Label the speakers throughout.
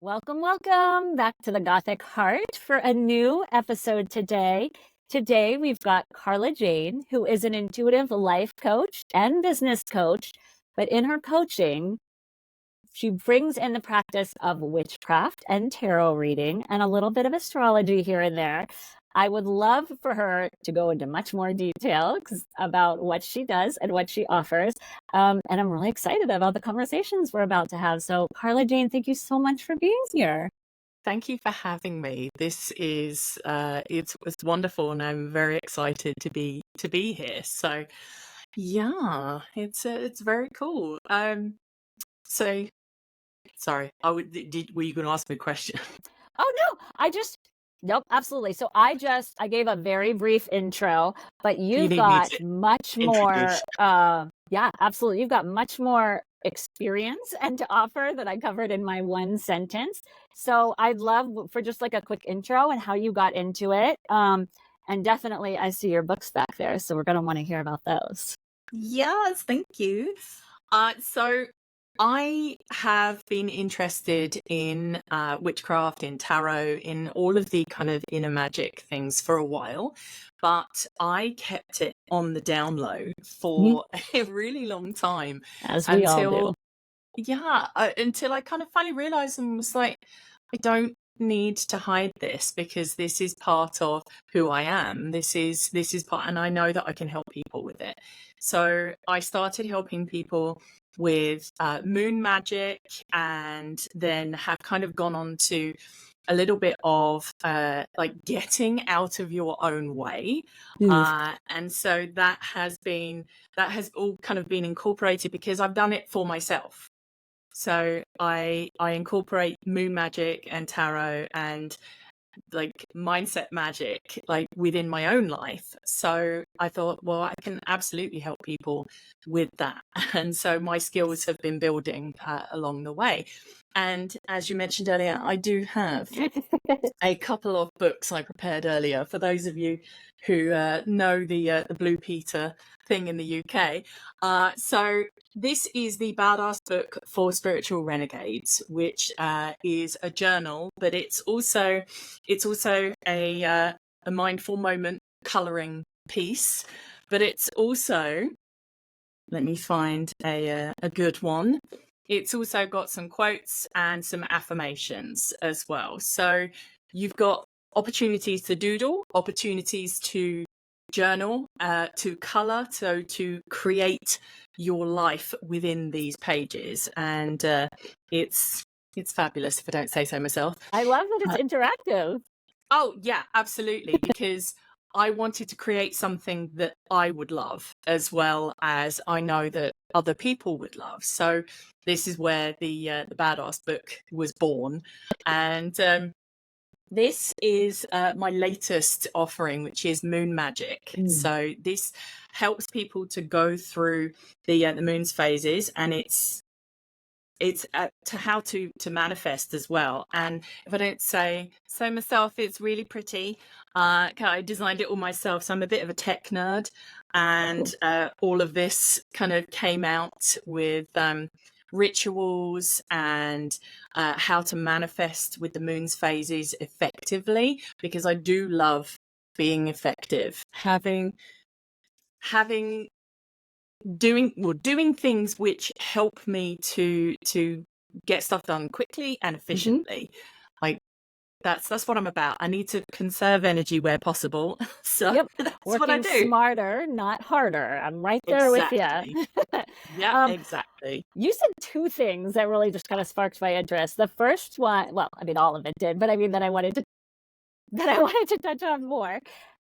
Speaker 1: Welcome, welcome back to the Gothic Heart for a new episode today. Today, we've got Carla-Jayne, who is an intuitive life coach and business coach, but in her coaching, she brings in the practice of witchcraft and tarot reading and a little bit of astrology here and there. I would love for her to go into much more detail about what she does and what she offers. And I'm really excited about the conversations we're about to have. So, Carla-Jayne, thank you so much for being here.
Speaker 2: Thank you for having me. This is it's wonderful, and I'm very excited to be here. So, yeah, it's very cool. So sorry, were you going to ask me a question?
Speaker 1: Oh, no, nope, absolutely. So I gave a very brief intro, but
Speaker 2: You
Speaker 1: you've
Speaker 2: need me
Speaker 1: got
Speaker 2: to
Speaker 1: much more,
Speaker 2: introduce?
Speaker 1: yeah, absolutely. You've got much more experience and to offer that I covered in my one sentence. So I'd love for just like a quick intro and how you got into it. And definitely I see your books back there, so we're going to want to hear about those.
Speaker 2: Yes, thank you. So I have been interested in witchcraft, in tarot, in all of the kind of inner magic things for a while, but I kept it on the down low for a really long time
Speaker 1: As we all do.
Speaker 2: until I kind of finally realized and was like, I don't need to hide this because this is part of who I am. This is part, and I know that I can help people with it. So I started helping people with moon magic, and then have kind of gone on to a little bit of like getting out of your own way. And so that has all kind of been incorporated because I've done it for myself. So I incorporate moon magic and tarot and like mindset magic like within my own life. So I thought, well, I can absolutely help people with that. And so my skills have been building along the way. And as you mentioned earlier, I do have a couple of books I prepared earlier for those of you who know the Blue Peter thing in the UK. So this is the Badass Book for Spiritual Renegades, which is a journal, but it's also a mindful moment coloring piece. But it's also, let me find a good one. It's also got some quotes and some affirmations as well. So you've got opportunities to doodle, opportunities to journal, to color, so to create your life within these pages. And it's fabulous, if I don't say so myself.
Speaker 1: I love that it's interactive.
Speaker 2: Oh, yeah, absolutely. Because I wanted to create something that I would love, as well as I know that other people would love. So this is where the Badass Book was born. And this is my latest offering, which is Moon Magic. So this helps people to go through the moon's phases, and it's to how to manifest as well. And if I don't say so myself, it's really pretty. I designed it all myself, so I'm a bit of a tech nerd, and all of this kind of came out with rituals and how to manifest with the moon's phases effectively, because I do love being effective, doing things which help me to get stuff done quickly and efficiently. Like that's what I'm about. I need to conserve energy where possible. So
Speaker 1: Yep.
Speaker 2: that's
Speaker 1: Working
Speaker 2: what I do.
Speaker 1: smarter, not harder. I'm right there with you.
Speaker 2: Yeah, exactly.
Speaker 1: You said two things that really just kind of sparked my interest. The first one, well, I mean, all of it did, but I mean that I wanted to touch on more.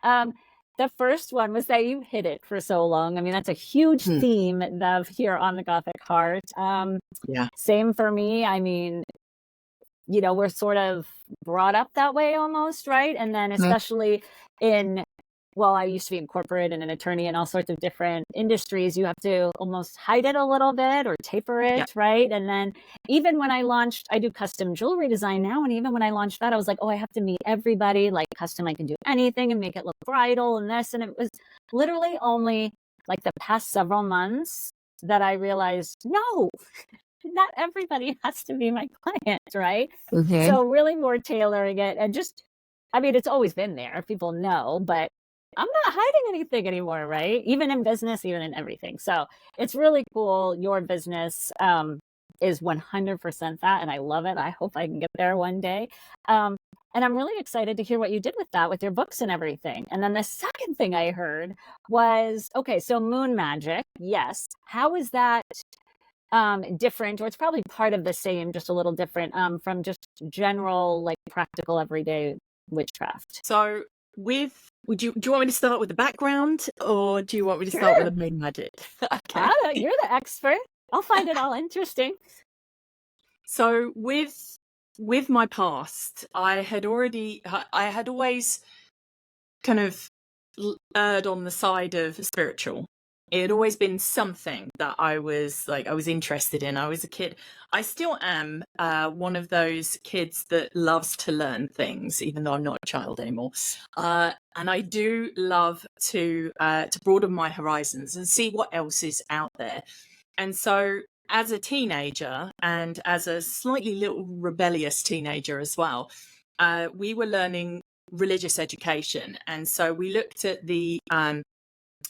Speaker 1: The first one was that you hid it for so long. I mean, that's a huge theme of here on the Gothic Heart.
Speaker 2: Yeah.
Speaker 1: Same for me. I mean, you know, we're sort of brought up that way almost, right? And then especially well, I used to be in corporate and an attorney in all sorts of different industries. You have to almost hide it a little bit or taper it, right? And then even when I do custom jewelry design now. And even when I launched that, I was like, oh, I have to meet everybody. Like custom, I can do anything and make it look bridal and this. And it was literally only like the past several months that I realized, no, not everybody has to be my client, right?
Speaker 2: Mm-hmm.
Speaker 1: So really more tailoring it and just, I mean, it's always been there. People know, but I'm not hiding anything anymore, right? Even in business, even in everything. So it's really cool. Your business is 100% that, and I love it. I hope I can get there one day. And I'm really excited to hear what you did with that, with your books and everything. And then the second thing I heard was, okay, so moon magic, yes. How is that different, or it's probably part of the same, just a little different from just general, like practical everyday witchcraft?
Speaker 2: So do you want me to start with the background, or do you want me to start with
Speaker 1: Sure.
Speaker 2: the moon magic? Okay.
Speaker 1: You're the expert. I'll find it all interesting.
Speaker 2: So with my past, I had always kind of erred on the side of spiritual. It had always been something that I was interested in. I was a kid. I still am one of those kids that loves to learn things, even though I'm not a child anymore. And I do love to broaden my horizons and see what else is out there. And so as a teenager, and as a slightly little rebellious teenager as well, we were learning religious education. And so we looked at the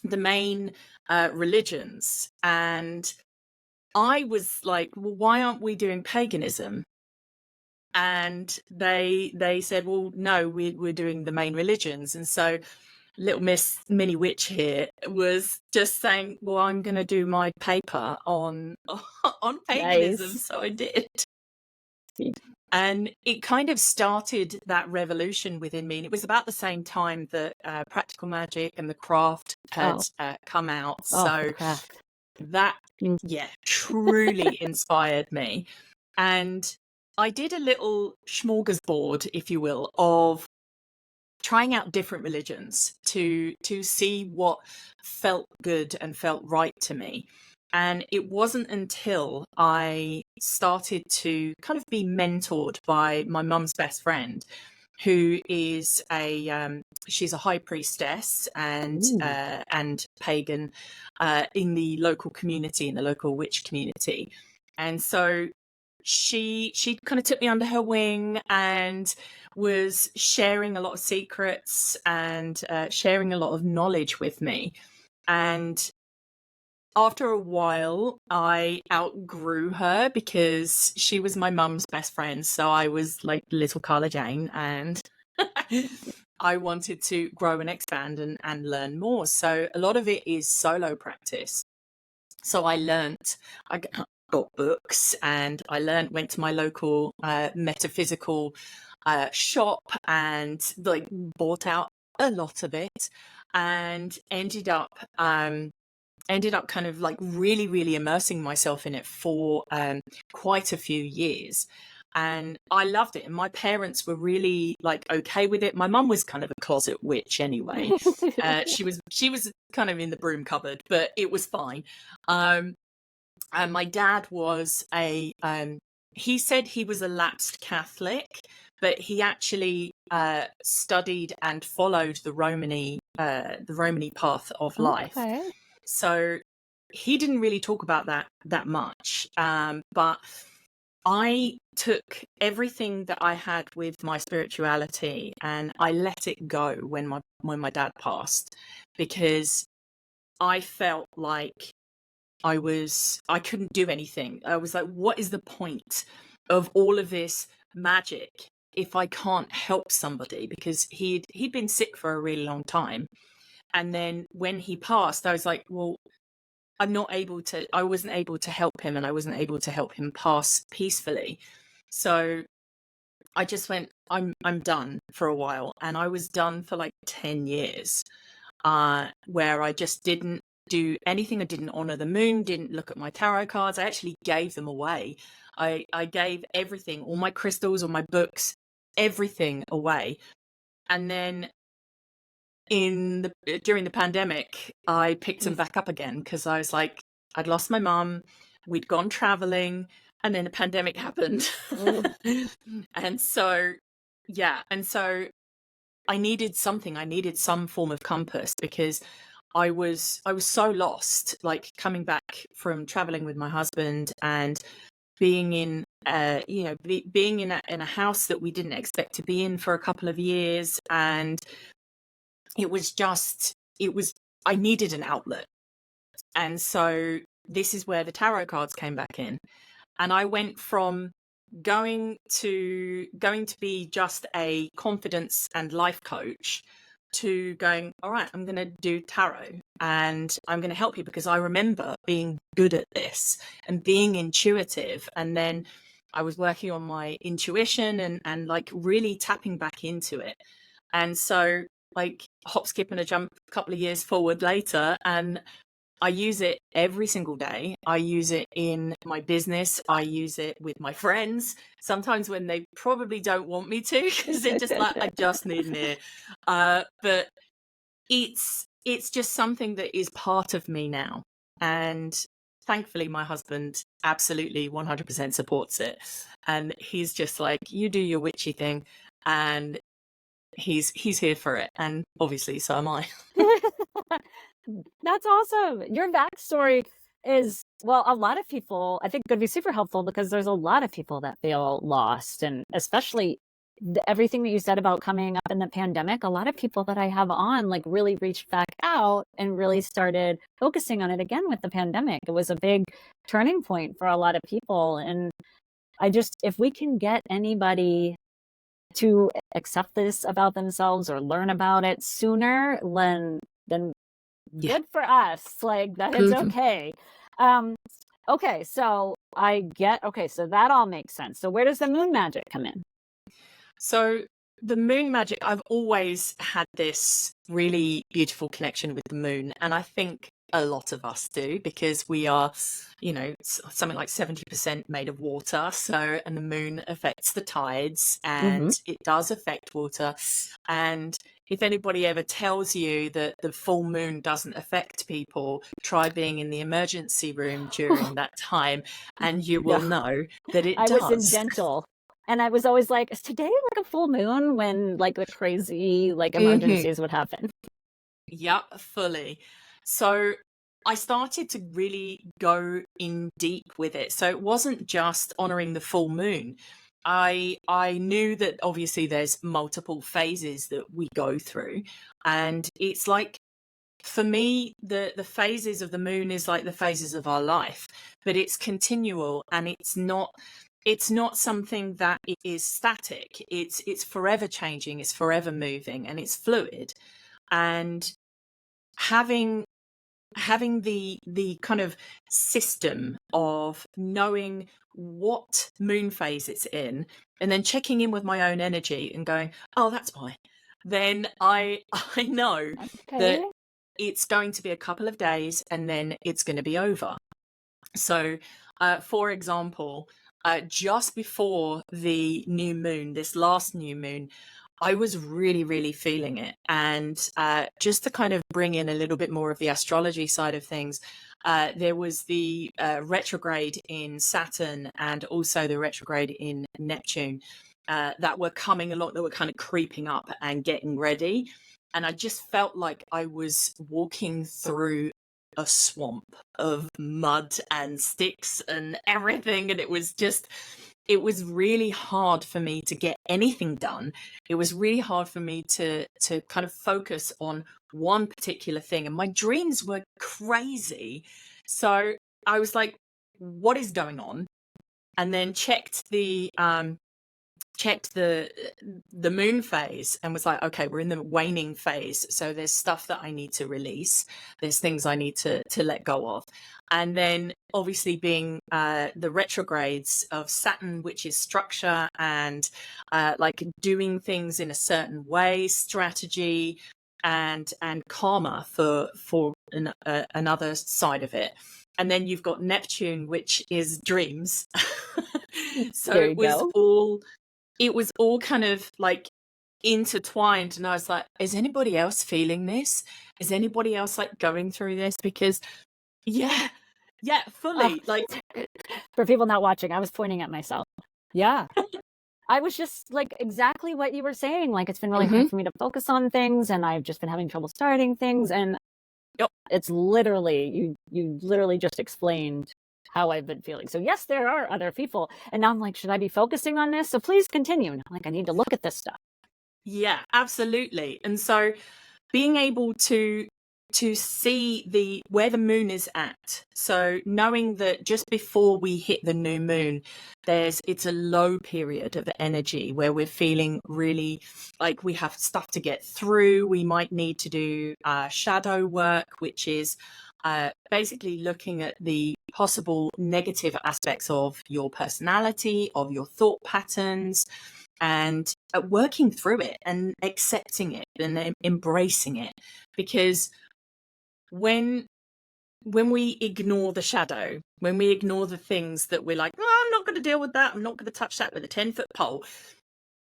Speaker 2: main religions, and I was like, well, why aren't we doing paganism? And they said, well, no, we're doing the main religions. And so little Miss Mini Witch here was just saying, well, I'm going to do my paper on on paganism.
Speaker 1: Nice.
Speaker 2: So I did. And it kind of started that revolution within me. And it was about the same time that Practical Magic and the Craft had come out. So
Speaker 1: Craft.
Speaker 2: that, truly inspired me. And I did a little smorgasbord, if you will, of trying out different religions to see what felt good and felt right to me. And it wasn't until I started to kind of be mentored by my mum's best friend, who is she's a high priestess and pagan in the local community, in the local witch community. And so she kind of took me under her wing and was sharing a lot of secrets and sharing a lot of knowledge with me. And after a while, I outgrew her because she was my mum's best friend. So I was like little Carla-Jayne, and I wanted to grow and expand and learn more. So a lot of it is solo practice. So I got books, and went to my local metaphysical shop and like bought out a lot of it, and ended up kind of like really immersing myself in it for quite a few years. And I loved it. And my parents were really like okay with it. My mum was kind of a closet witch anyway. She was kind of in the broom cupboard, but it was fine. And my dad was he said he was a lapsed Catholic, but he actually studied and followed the Romany path of life.
Speaker 1: Okay.
Speaker 2: So he didn't really talk about that much. But I took everything that I had with my spirituality and I let it go when my dad passed, because I felt like I couldn't do anything. I was like, what is the point of all of this magic if I can't help somebody? Because he'd been sick for a really long time. And then when he passed, I was like, well, I wasn't able to help him, and I wasn't able to help him pass peacefully. So I just went, I'm done for a while. And I was done for like 10 years, where I just didn't do anything. I didn't honor the moon, didn't look at my tarot cards. I actually gave them away. I gave everything, all my crystals, all my books, everything away. And then during the pandemic, I picked them back up again, because I was like, I'd lost my mum, we'd gone traveling, and then the pandemic happened. And so I needed something. I needed some form of compass, because I was so lost, like coming back from traveling with my husband and being in being in a house that we didn't expect to be in for a couple of years, and it was I needed an outlet. And so this is where the tarot cards came back in, and I went from going to be just a confidence and life coach to going, all right, I'm going to do tarot and I'm going to help you, because I remember being good at this and being intuitive. And then I was working on my intuition and like really tapping back into it. And so like hop, skip and a jump a couple of years forward later, and I use it every single day. I use it in my business. I use it with my friends, sometimes when they probably don't want me to, because they're just like, I just need an ear. But it's just something that is part of me now. And thankfully, my husband absolutely 100% supports it. And he's just like, you do your witchy thing. And he's here for it. And obviously, so am I.
Speaker 1: That's awesome. Your backstory is, well, a lot of people, I think, could be super helpful, because there's a lot of people that feel lost. And especially everything that you said about coming up in the pandemic, a lot of people that I have on like really reached back out and really started focusing on it again with the pandemic. It was a big turning point for a lot of people. And if we can get anybody to accept this about themselves or learn about it sooner, then good for us. Like, that is okay. Okay, so so that all makes sense. So where does the moon magic come in?
Speaker 2: So the moon magic, I've always had this really beautiful connection with the moon. And I think a lot of us do, because we are, something like 70% made of water. So, and the moon affects the tides, and it does affect water. And if anybody ever tells you that the full moon doesn't affect people, try being in the emergency room during that time, and you will know that it does.
Speaker 1: I was in dental, and I was always like, is today like a full moon, when like the crazy like emergencies would happen?
Speaker 2: Yep, fully. So I started to really go in deep with it. So it wasn't just honoring the full moon. I knew that obviously there's multiple phases that we go through, and it's like, for me, the phases of the moon is like the phases of our life, but it's continual, and it's not something that is static. It's forever changing, it's forever moving, and it's fluid. And having the kind of system of knowing what moon phase it's in, and then checking in with my own energy and going, oh, that's why, then I know that it's going to be a couple of days and then it's going to be over. So for example, just before the new moon, this last new moon, I was really, really feeling it. And just to kind of bring in a little bit more of the astrology side of things, there was the retrograde in Saturn and also the retrograde in Neptune that were coming along, that were kind of creeping up and getting ready. And I just felt like I was walking through a swamp of mud and sticks and everything. And it was really hard for me to get anything done. It was really hard for me to kind of focus on one particular thing. And my dreams were crazy. So I was like, what is going on? And then checked the moon phase and was like, okay, we're in the waning phase. So there's stuff that I need to release. There's things I need to let go of. And then obviously being the retrogrades of Saturn, which is structure and like doing things in a certain way, strategy and karma for another side of it. And then you've got Neptune, which is dreams. So it was all kind of like intertwined. And I was like, is anybody else feeling this? Is anybody else like going through this? Because yeah, fully. Like,
Speaker 1: for people not watching, I was pointing at myself. Yeah. I was just like exactly what you were saying. Like, it's been really hard for me to focus on things, and I've just been having trouble starting things. And it's literally, you literally just explained how I've been feeling. So yes, there are other people. And now I'm like, should I be focusing on this? So please continue. And I'm like, I need to look at this stuff.
Speaker 2: Yeah, absolutely. And so being able to see the where the moon is at, so knowing that just before we hit the new moon, it's a low period of energy where we're feeling really like we have stuff to get through. We might need to do shadow work, which is basically looking at the possible negative aspects of your personality, of your thought patterns, and working through it and accepting it and embracing it. Because when we ignore the shadow, when we ignore the things that we're like, oh, I'm not going to deal with that, I'm not going to touch that with a 10-foot pole,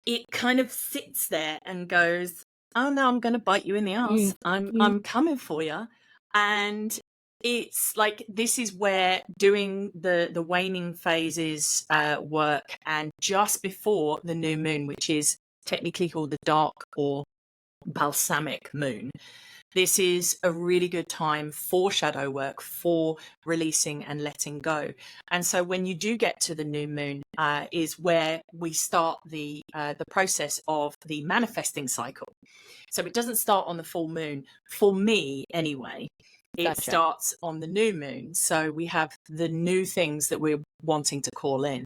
Speaker 2: it kind of sits there and goes, oh no, I'm going to bite you in the ass. I'm coming for you. And it's like, this is where doing the waning phases work, and just before the new moon, which is technically called the dark or balsamic moon, this is a really good time for shadow work, for releasing and letting go. And so when you do get to the new moon, is where we start the process of the manifesting cycle. So it doesn't start on the full moon, for me anyway. It
Speaker 1: Gotcha.
Speaker 2: starts on the new moon. So we have the new things that we're wanting to call in.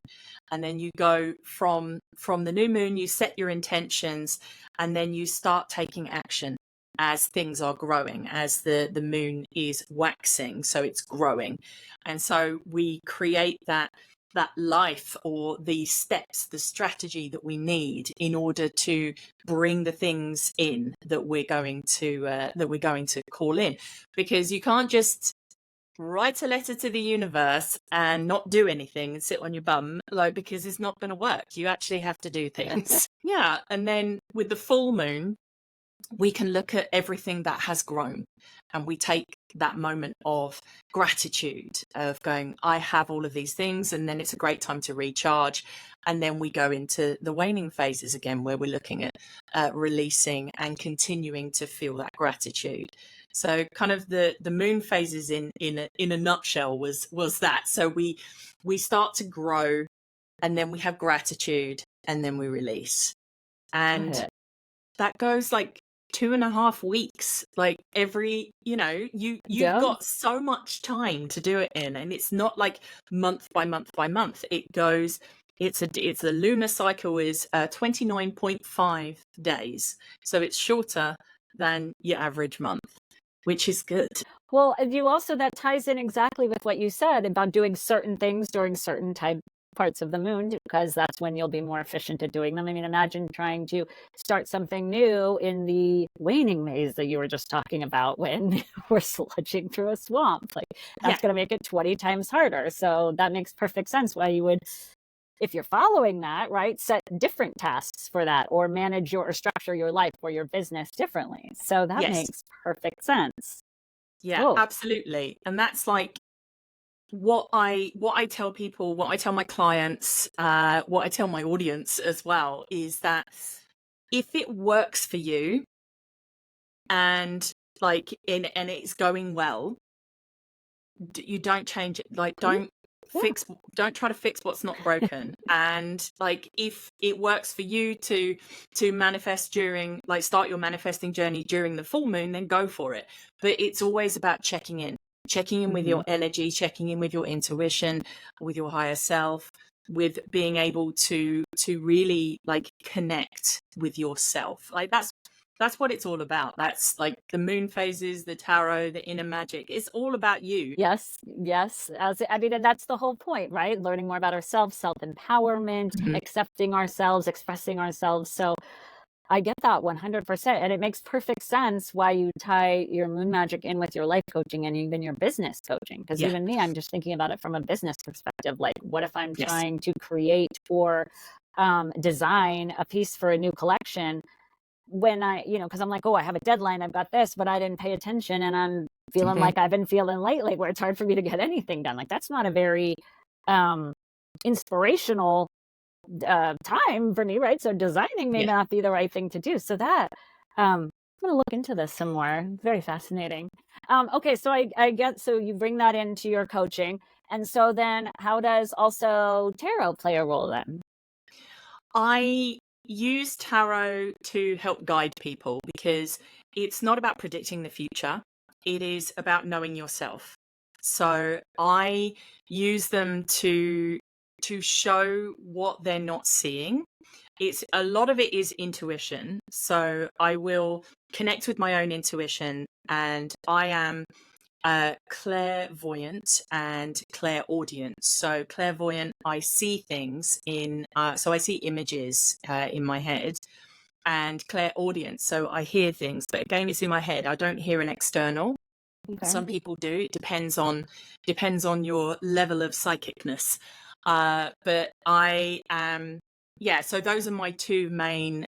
Speaker 2: And then you go from the new moon, you set your intentions, and then you start taking action as things are growing, as the moon is waxing, so it's growing. And so we create that life, or the steps, the strategy that we need in order to bring the things in that we're going to call in. Because you can't just write a letter to the universe and not do anything and sit on your bum, like, because it's not going to work. You actually have to do things. Yeah. And then with the full moon, we can look at everything that has grown, and we take that moment of gratitude, of going, I have all of these things, and then it's a great time to recharge. And then we go into the waning phases again, where we're looking at releasing and continuing to feel that gratitude. So kind of the moon phases in a nutshell was that. So we start to grow, and then we have gratitude, and then we release. And that goes like 2.5 weeks, like every, you've got so much time to do it in, and it's not like month by month by month. It goes, it's a lunar cycle is 29.5 days, so it's shorter than your average month, which is good.
Speaker 1: Well, you also, that ties in exactly with what you said about doing certain things during certain parts of the moon, because that's when you'll be more efficient at doing them. I mean, imagine trying to start something new in the waning maze that you were just talking about, when we're sludging through a swamp. Like, that's going to make it 20 times harder. So that makes perfect sense why you would, if you're following that, right, set different tasks for that, or manage or structure your life or your business differently. So that makes perfect sense.
Speaker 2: Yeah, absolutely. And that's like what I tell people, what I tell my clients, what I tell my audience as well, is that if it works for you, and and it's going well, you don't change it. Like, don't try to fix what's not broken. And like, if it works for you to manifest during, like, start your manifesting journey during the full moon, then go for it. But it's always about checking in with your energy, checking in with your intuition, with your higher self, with being able to really like connect with yourself. Like, that's what it's all about. That's like the moon phases, the tarot, the inner magic. It's all about you.
Speaker 1: Yes. I mean, that's the whole point, right? Learning more about ourselves, self-empowerment, accepting ourselves, expressing ourselves. So I get that 100%. And it makes perfect sense why you tie your moon magic in with your life coaching and even your business coaching. Because even me, I'm just thinking about it from a business perspective. Like, what if I'm trying to create or design a piece for a new collection, when because I'm like, oh, I have a deadline, I've got this, but I didn't pay attention, and I'm feeling like I've been feeling lately, where it's hard for me to get anything done. Like, that's not a very inspirational time for me, right? So designing may not be the right thing to do. So that I'm gonna look into this some more. Very fascinating. Okay, so I get, so you bring that into your coaching. And so then how does also tarot play a role then?
Speaker 2: I use tarot to help guide people because it's not about predicting the future. It is about knowing yourself. So I use them to show what they're not seeing. It's a lot of it is intuition. So I will connect with my own intuition, and I am clairvoyant and clairaudient. So clairvoyant, I see things so I see images in my head, and clairaudient, so I hear things. But again, it's in my head. I don't hear an external.
Speaker 1: Okay.
Speaker 2: Some people do. It depends on your level of psychicness. But I am, yeah. So those are my two main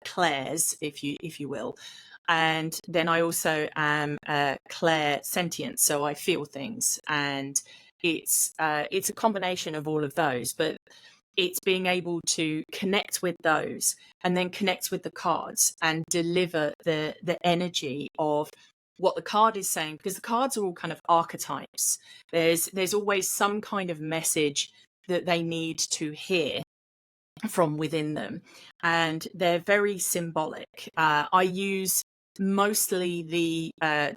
Speaker 2: clairs, if you will. And then I also am clairsentient, so I feel things, and it's a combination of all of those. But it's being able to connect with those, and then connect with the cards and deliver the energy of what the card is saying, because the cards are all kind of archetypes. There's always some kind of message that they need to hear from within them, and they're very symbolic. I use mostly the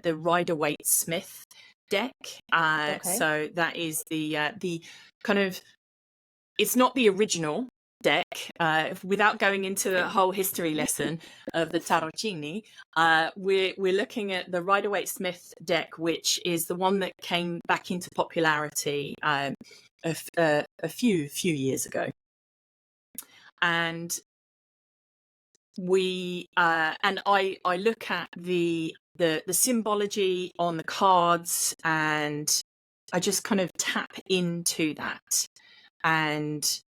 Speaker 2: Rider-Waite-Smith deck.
Speaker 1: Okay.
Speaker 2: So that is the kind of, it's not the original deck. Without going into the whole history lesson of the tarocchini, we're looking at the Rider-Waite-Smith deck, which is the one that came back into popularity a few years ago. And I look at the symbology on the cards, and I just kind of tap into that and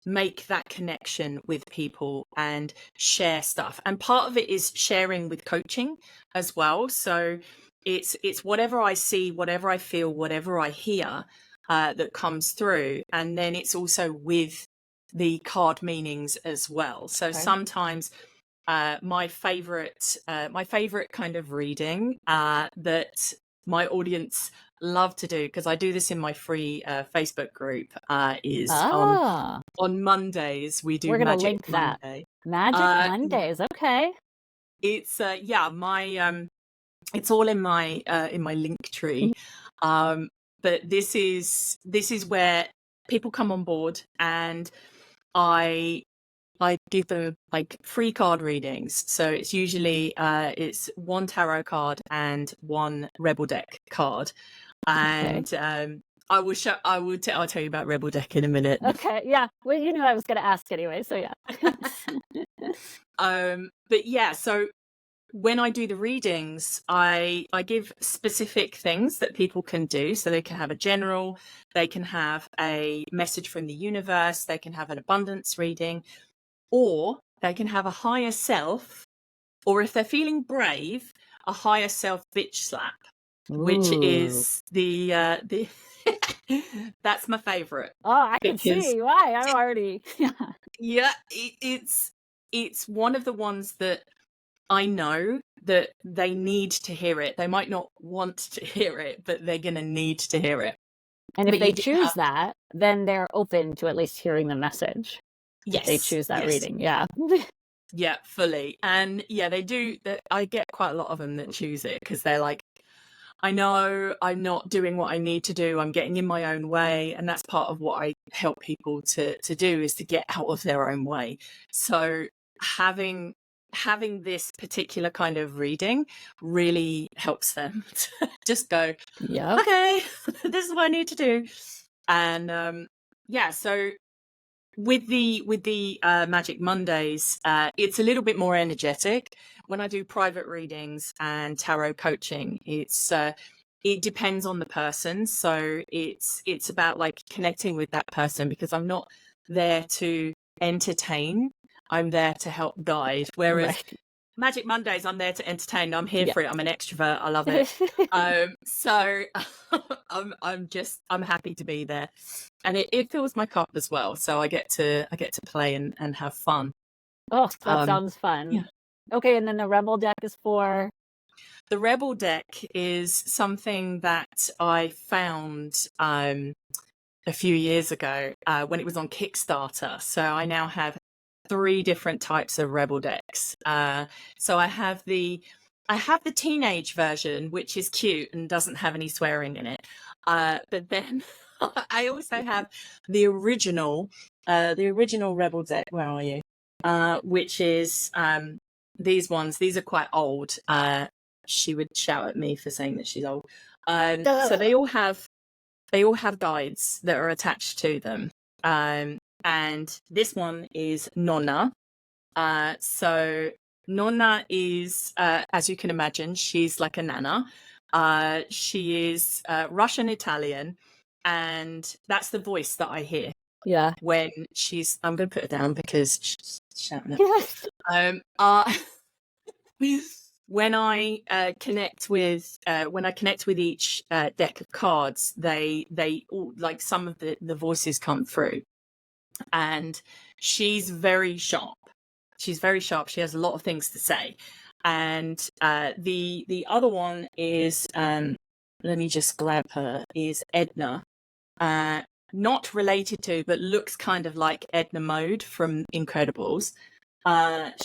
Speaker 2: make that connection with people and share stuff. And part of it is sharing with coaching as well. So it's whatever I see, whatever I feel, whatever I hear that comes through. And then it's also with the card meanings as well. So sometimes my favorite kind of reading that my audience love to do, because I do this in my free Facebook group, is on Mondays we do.
Speaker 1: We're gonna
Speaker 2: Magic
Speaker 1: link
Speaker 2: Monday.
Speaker 1: that. Magic Mondays. Okay.
Speaker 2: It's my it's all in my link tree. But this is where people come on board, and I give them like free card readings. So it's usually it's one tarot card and one Rebel deck card. And I'll tell you about Rebel deck in a minute.
Speaker 1: Okay, yeah. Well, you knew I was going to ask anyway, so yeah.
Speaker 2: But yeah, so when I do the readings, I give specific things that people can do. So they can have a general, they can have a message from the universe, they can have an abundance reading, or they can have a higher self, or if they're feeling brave, a higher self bitch slap.
Speaker 1: Ooh.
Speaker 2: Which is the that's my favorite.
Speaker 1: Oh, I can see why. I'm already
Speaker 2: yeah, it's one of the ones that I know that they need to hear it. They might not want to hear it, but they're gonna need to hear it.
Speaker 1: And if they choose that, then they're open to at least hearing the message.
Speaker 2: Yes,
Speaker 1: if they choose that reading. Yeah.
Speaker 2: Yeah, fully. And yeah, they do. I get quite a lot of them that choose it because they're like, I know I'm not doing what I need to do. I'm getting in my own way. And that's part of what I help people to do, is to get out of their own way. So having this particular kind of reading really helps them to just go, yeah, okay, this is what I need to do. And yeah, so with the Magic Mondays, it's a little bit more energetic. When I do private readings and tarot coaching, it depends on the person. So it's about like connecting with that person, because I'm not there to entertain. I'm there to help guide. Whereas Magic Mondays, I'm there to entertain. I'm here for it. I'm an extrovert. I love it. So I'm happy to be there, and it fills my cup as well. So I get to play and have fun.
Speaker 1: Oh, that sounds fun. Yeah. Okay, and then the Rebel deck is for
Speaker 2: The Rebel deck is something that I found a few years ago when it was on Kickstarter. So I now have 3 different types of Rebel decks. So I have the teenage version, which is cute and doesn't have any swearing in it. But then I also have the original Rebel deck. Where are you? Which is these ones. These are quite old. She would shout at me for saying that she's old. So they all have guides that are attached to them. And this one is Nonna. So Nonna is, as you can imagine, she's like a nana. She is Russian Italian, and that's the voice that I hear.
Speaker 1: Yeah.
Speaker 2: When she's, I'm going to put her down because she's shouting at
Speaker 1: Yes.
Speaker 2: When I connect with each deck of cards, they all, like, some of the voices come through, and she's very sharp. She has a lot of things to say. And the other one is let me just grab her, is Edna. Not related to, but looks kind of like Edna Mode from Incredibles. But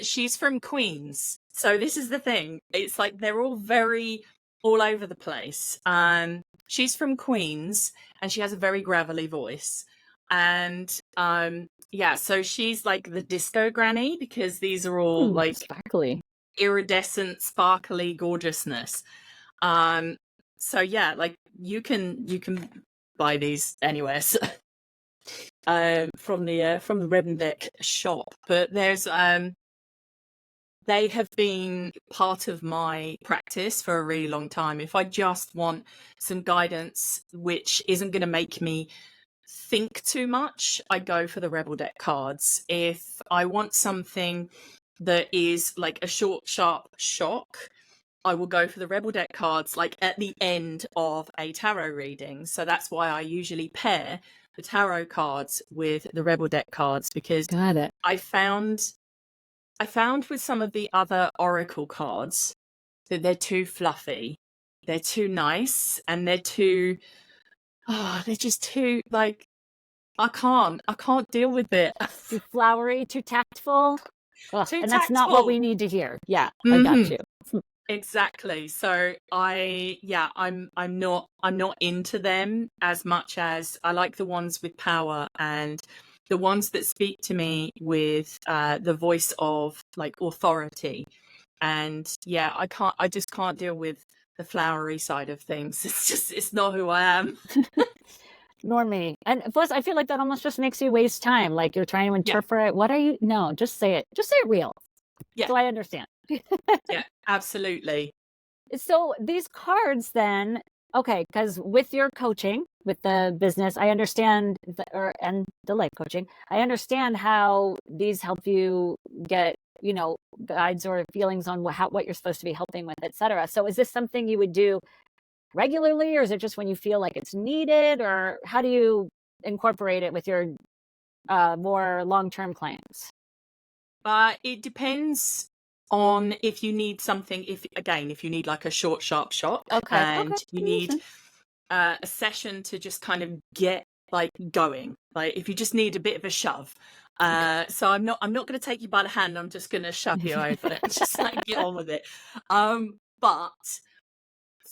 Speaker 2: she's from Queens. So this is the thing. It's like they're all very all over the place. She's from Queens, and she has a very gravelly voice. And so she's like the disco granny, because these are all like
Speaker 1: sparkly,
Speaker 2: iridescent, sparkly gorgeousness. So yeah, like you can buy these anywhere. So, from the Rebel deck shop, but there's they have been part of my practice for a really long time. If I just want some guidance which isn't going to make me think too much, I go for the Rebel deck cards. If I want something that is like a short, sharp shock, I will go for the Rebel deck cards, like at the end of a tarot reading. So that's why I usually pair the tarot cards with the Rebel deck cards, because
Speaker 1: got it.
Speaker 2: I found with some of the other oracle cards that they're too fluffy, they're too nice, and they're just too, like, I can't deal with it.
Speaker 1: Too flowery, too tactful.
Speaker 2: Too
Speaker 1: and that's not what we need to hear. Yeah, I got you.
Speaker 2: Exactly. So I'm not into them as much as I like the ones with power, and the ones that speak to me with the voice of like authority. And yeah, I just can't deal with the flowery side of things. It's not who I am.
Speaker 1: Nor me. And plus, I feel like that almost just makes you waste time. Like you're trying to interpret. What are you? No, just say it. Just say it real.
Speaker 2: Yeah.
Speaker 1: So I understand.
Speaker 2: Yeah, absolutely.
Speaker 1: So these cards then, okay, because with your coaching, with the business, I understand, and the life coaching, I understand how these help you get, guides or feelings on what you're supposed to be helping with, etc. So is this something you would do regularly, or is it just when you feel like it's needed, or how do you incorporate it with your more long-term clients?
Speaker 2: It depends on if you need something, if you need like a short, sharp shock, and you need a session to just kind of get like going, like if you just need a bit of a shove. So I'm not going to take you by the hand, I'm just going to shove you over it, just like get on with it. But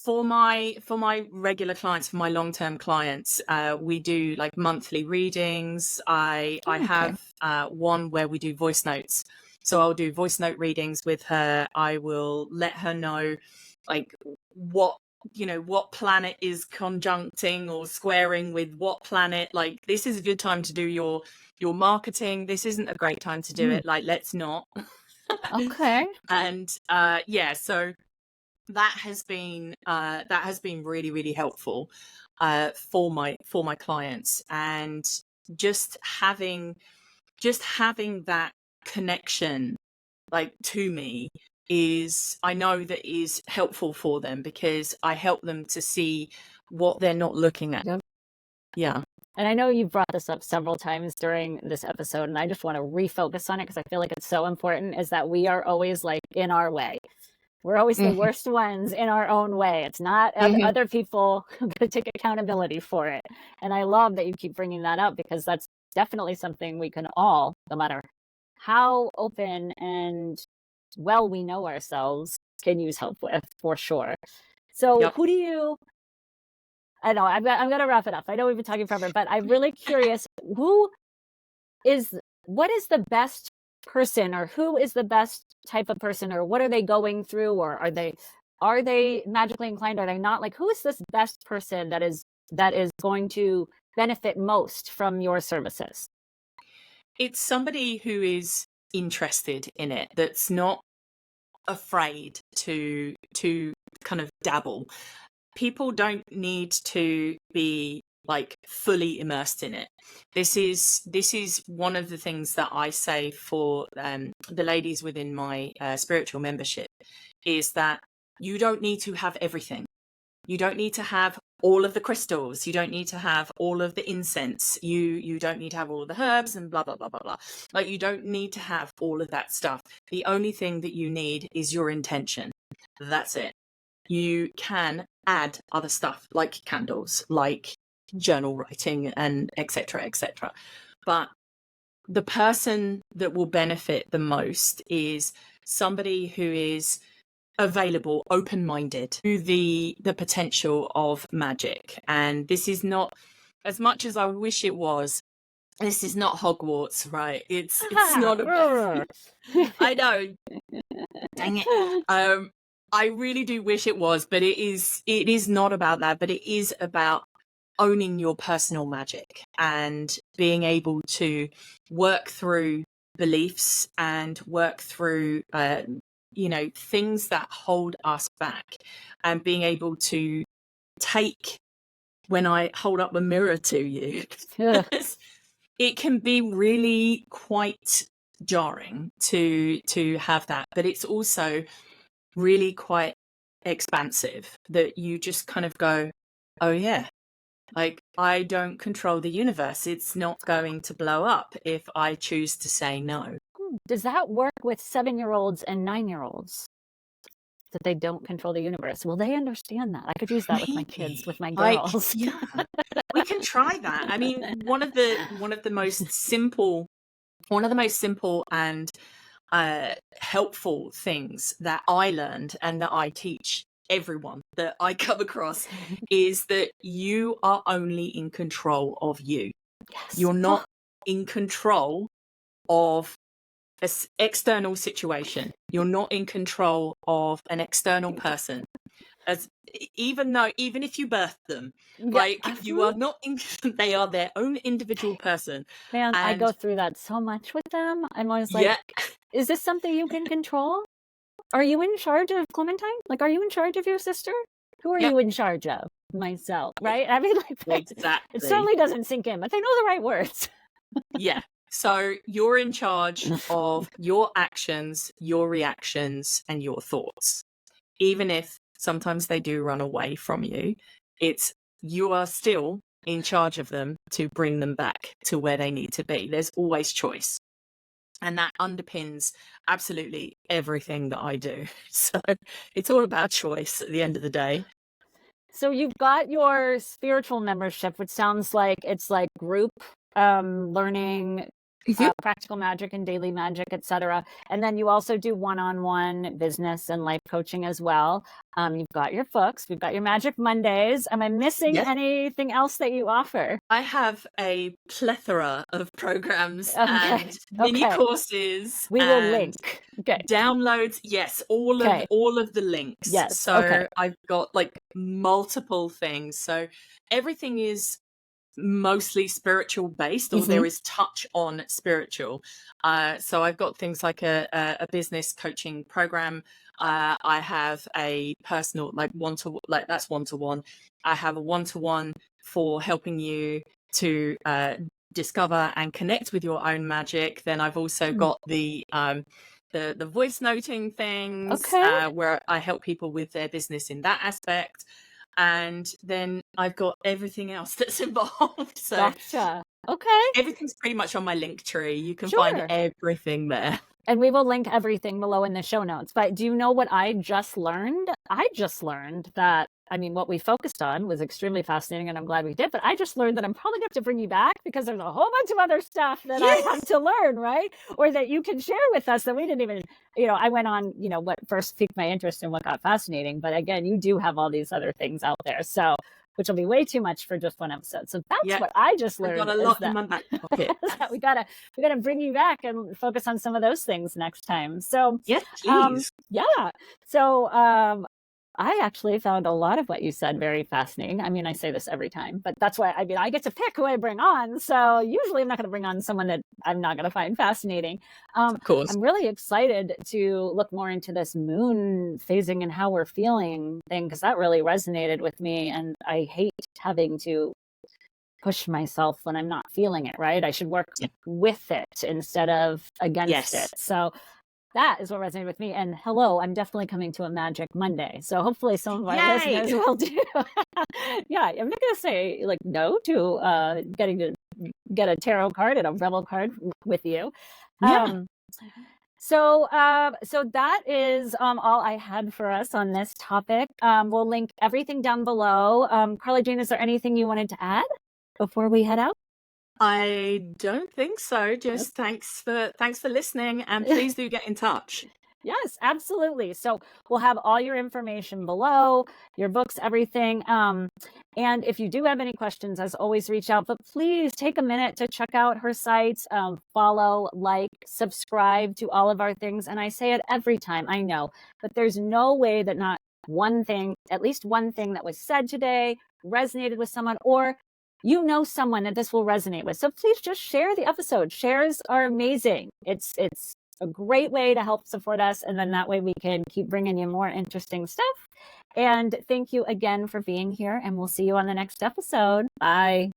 Speaker 2: for my regular clients, for my long-term clients, we do like monthly readings. I have one where we do voice notes. So I'll do voice note readings with her. I will let her know like what planet is conjuncting or squaring with what planet. Like, this is a good time to do your marketing. This isn't a great time to do it. Like, let's not.
Speaker 1: Okay.
Speaker 2: And so that has been really, really helpful for my clients. And just having that connection like to me I know that is helpful for them, because I help them to see what they're not looking at.
Speaker 1: Yep.
Speaker 2: Yeah.
Speaker 1: And I know you've brought this up several times during this episode, and I just want to refocus on it because I feel like it's so important, is that we are always like in our way. We're always the worst ones in our own way. It's not other people going to take accountability for it. And I love that you keep bringing that up because that's definitely something we can all, no matter how open and well we know ourselves, can use help with, for sure. So
Speaker 2: Yep.
Speaker 1: who do you, I know I'm going to wrap it up. I know we've been talking forever, but I'm really curious, what is the best person, or who is the best type of person, or what are they going through, or are they magically inclined? Are they not? Like, who is this best person that is going to benefit most from your services?
Speaker 2: It's somebody who is interested in it, that's not afraid to kind of dabble. People don't need to be like fully immersed in it. This is one of the things that I say for the ladies within my spiritual membership, is that you don't need to have everything. You don't need to have all of the crystals. You don't need to have all of the incense. You don't need to have all of the herbs and blah, blah, blah, blah, blah. Like, you don't need to have all of that stuff. The only thing that you need is your intention. That's it. You can add other stuff like candles, like journal writing, and etc., etc. But the person that will benefit the most is somebody who is available, open-minded to the potential of magic. And this is not, as much as I wish it was, this is not Hogwarts, right? It's not about, I know, dang it. I really do wish it was, but it is not about that, but it is about owning your personal magic and being able to work through beliefs and work through things that hold us back, and being able to take, when I hold up a mirror to you, it can be really quite jarring to have that, but it's also really quite expansive, that you just kind of go, oh yeah, like, I don't control the universe. It's not going to blow up if I choose to say no.
Speaker 1: Does that work with 7-year-olds and 9-year-olds? That they don't control the universe? Will they understand that? I could use that with my kids, with my girls.
Speaker 2: Like, yeah, we can try that. I mean, one of the most simple and helpful things that I learned, and that I teach everyone that I come across, is that you are only in control of you.
Speaker 1: Yes.
Speaker 2: You're not in control of an external situation. You're not in control of an external person. Even if you birth them, like, you are not they are their own individual person.
Speaker 1: Man, I go through that so much with them. I'm always like, is this something you can control? Are you in charge of Clementine? Like, are you in charge of your sister? Who are you in charge of? Myself, right? I mean, like,
Speaker 2: exactly.
Speaker 1: It certainly doesn't sink in, but they know the right words.
Speaker 2: Yeah. So you're in charge of your actions, your reactions, and your thoughts. Even if sometimes they do run away from you, you are still in charge of them to bring them back to where they need to be. There's always choice. And that underpins absolutely everything that I do. So it's all about choice at the end of the day.
Speaker 1: So you've got your spiritual membership, which sounds like it's like group learning, practical magic and daily magic, etc. And then you also do one-on-one business and life coaching as well. You've got your books. We've got your Magic Mondays. Am I missing anything else that you offer?
Speaker 2: I have a plethora of programs and mini courses.
Speaker 1: We will link.
Speaker 2: Downloads. Yes, all of the links.
Speaker 1: Yes.
Speaker 2: So I've got like multiple things. So everything is mostly spiritual based, or there is touch on spiritual. So I've got things like a business coaching program. I have a personal, like that's one-to-one. I have a one-to-one for helping you to discover and connect with your own magic. Then I've also got the voice noting things, where I help people with their business in that aspect. and then I've got everything else that's involved. So
Speaker 1: Gotcha. Okay.
Speaker 2: everything's pretty much on my link tree. You can find
Speaker 1: Sure.
Speaker 2: everything there.
Speaker 1: And we will link everything below in the show notes. But do you know what I just learned? I just learned that, I mean, what we focused on was extremely fascinating, and I'm glad we did. But I just learned that I'm probably going to have to bring you back because there's a whole bunch of other stuff that I have to learn, right? Or that you can share with us that we didn't even, I went on, what first piqued my interest and what got fascinating. But again, you do have all these other things out there. So, which will be way too much for just one episode. So that's what I just learned.
Speaker 2: I've got a lot in my back pocket.
Speaker 1: we gotta bring you back and focus on some of those things next time. So
Speaker 2: yes, please.
Speaker 1: So I actually found a lot of what you said very fascinating. I mean, I say this every time, but that's why I get to pick who I bring on. So usually I'm not going to bring on someone that I'm not going to find fascinating.
Speaker 2: Of course.
Speaker 1: I'm really excited to look more into this moon phasing and how we're feeling thing, because that really resonated with me. And I hate having to push myself when I'm not feeling it, right? I should work with it instead of against it. So that is what resonated with me. And hello, I'm definitely coming to a Magic Monday. So hopefully some of our listeners will too. I'm not going to say no to getting to get a tarot card and a rebel card with you. So that is all I had for us on this topic. We'll link everything down below. Carla-Jayne, is there anything you wanted to add before we head out?
Speaker 2: I don't think so. Just thanks for listening, and please do get in touch.
Speaker 1: Yes, absolutely. So we'll have all your information below, your books, everything. And if you do have any questions, as always, reach out. But please take a minute to check out her sites, follow, like, subscribe to all of our things. And I say it every time, I know, but there's no way that not at least one thing that was said today resonated with someone, or someone that this will resonate with. So please just share the episode. Shares are amazing. It's a great way to help support us. And then that way we can keep bringing you more interesting stuff. And thank you again for being here. And we'll see you on the next episode. Bye.